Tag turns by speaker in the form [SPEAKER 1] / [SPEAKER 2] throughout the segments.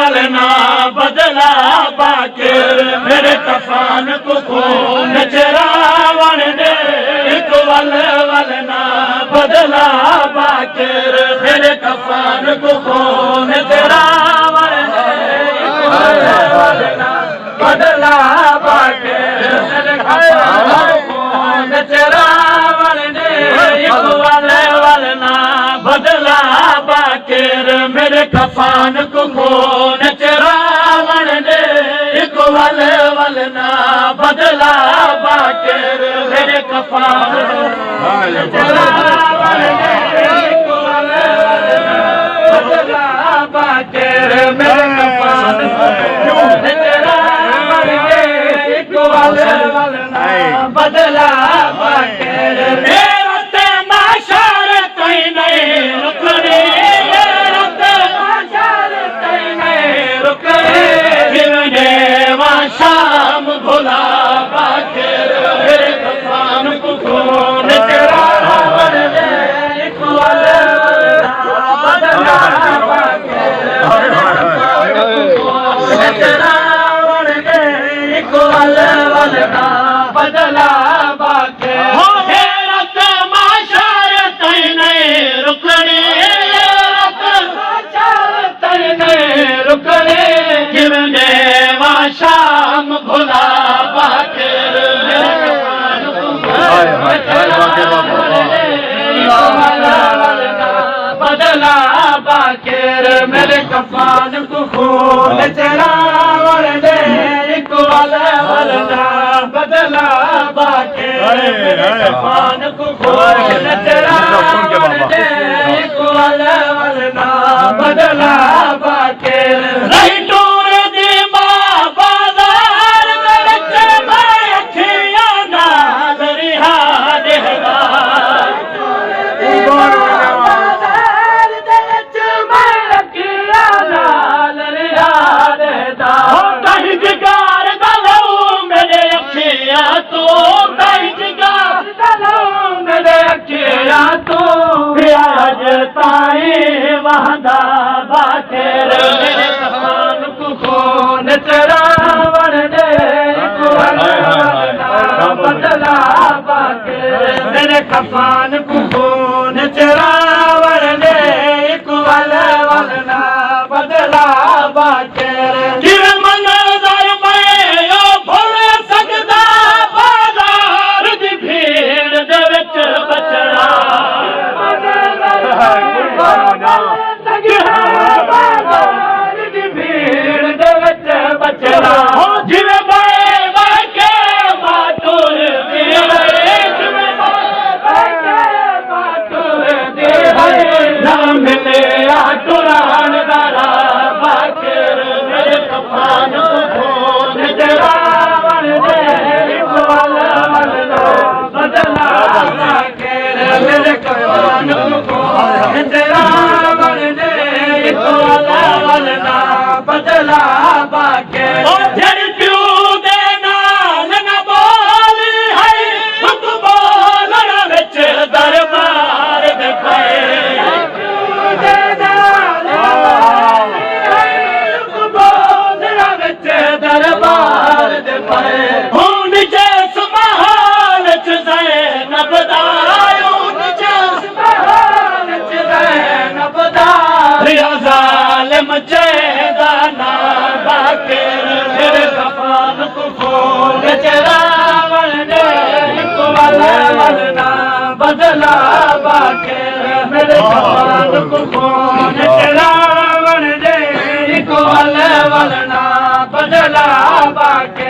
[SPEAKER 1] वलना बदला बाके मेरे कफान को खून चरावन दे एक वलना बदला बाके मेरे कफान को खून चरावन दे बदला बाके मेरे कफान को खून चरावन दे एक वलना बदला बाके मेरे कफान को खून चरावन दे एक वलना बदला बाके मेरे कफान चरावन दे एक वलना बदला बाके मेरे कफान खून चरावन दे एक वलना बदला बाके शाम भोला बाके मेरे कफान को खून चरावन दे एक वलना बदला बाके चरावन दे एक वलना बदला बाके हेरत माशर तैने रुकने रुकने जिवने शाम भोला बाके मेरे कफान को बदला बाके मेरे कफान को खून चरावन दे एक वलना बदला बाके मेरे कफान को खून चरावन दे एक वलना बदला बाके वहदा बाके मेरे कफान को खून चरावन दे एक वलना बदला बाके मेरे कफान को खून चरावन दे एक वलना बदला बाके बदला बाके जड़ प्यू दे नाल न बोली है हुक बोलण विच दरबार दे पए प्यू दे नाल हुक बोलण विच दरबार दे पए हुन जिस महल च ज़ैनब दा हुन जिस महल च ज़ैनब दा रिया ज़ालिम जैदाना बाके मेरे कफान को खून चरावन दे एक वलना बदला बाके मेरे कफान को खून चरावन दे एक वलना बदला बाके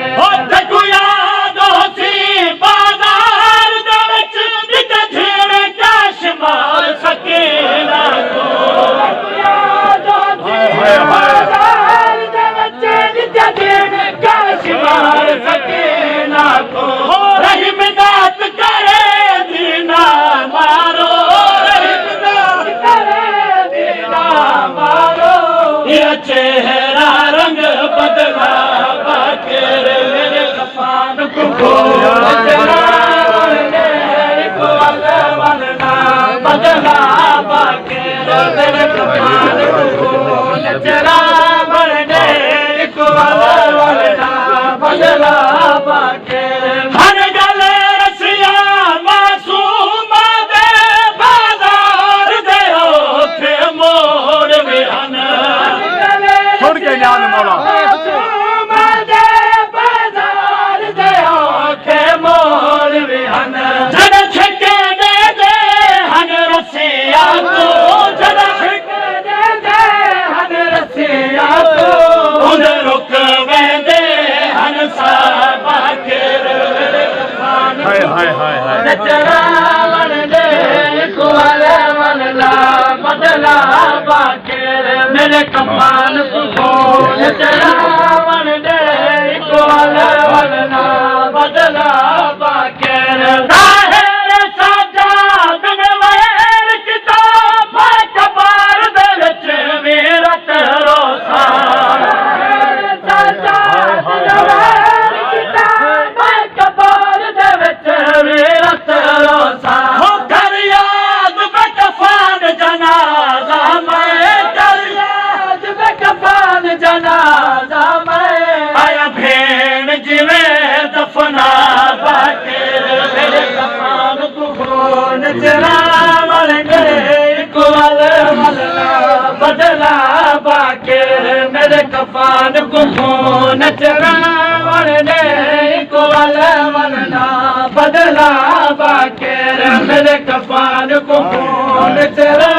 [SPEAKER 1] चेहरा रंग बदला बाके मेरे कफान को वलना बदला बाके मेरे कफान को चरावन दे वाले वलना बदला बाके हर गल रसिया मासूम दे बाजार दे ओथे मोड़ भी हन
[SPEAKER 2] सुन के ध्यान मौला
[SPEAKER 1] मासूम दे बाजार दे ओथे मोड़ भी हन जद छके दे हन रसिया को जद छके दे हन रसिया को उन रुक वेंदे हन साबा केर
[SPEAKER 2] हाय हाय हाय हाय
[SPEAKER 1] नचरा वन दे कुवाले वनला बदला बाकेर मेरे कपाल को नचरा वन दे कुवाले वनला बदला बाकेर जाहिर सजाद ने वैर किताब कबार दे विच वीरत रोसा सजाद ने वैर किताब कबार दे विच वीरत रोसा हो कर याद बेकफान जनाजा मैं कर याद बेकफान जनाजा मैं आया भेण जिवें दफना बाकेर मेरे कफान को नचरा वन गए कुवाल वलना बदला बाकेर मेरे कफान को नचरा वन गए कुवाल वलना बदला बाकेर मेरे कफान को नचरा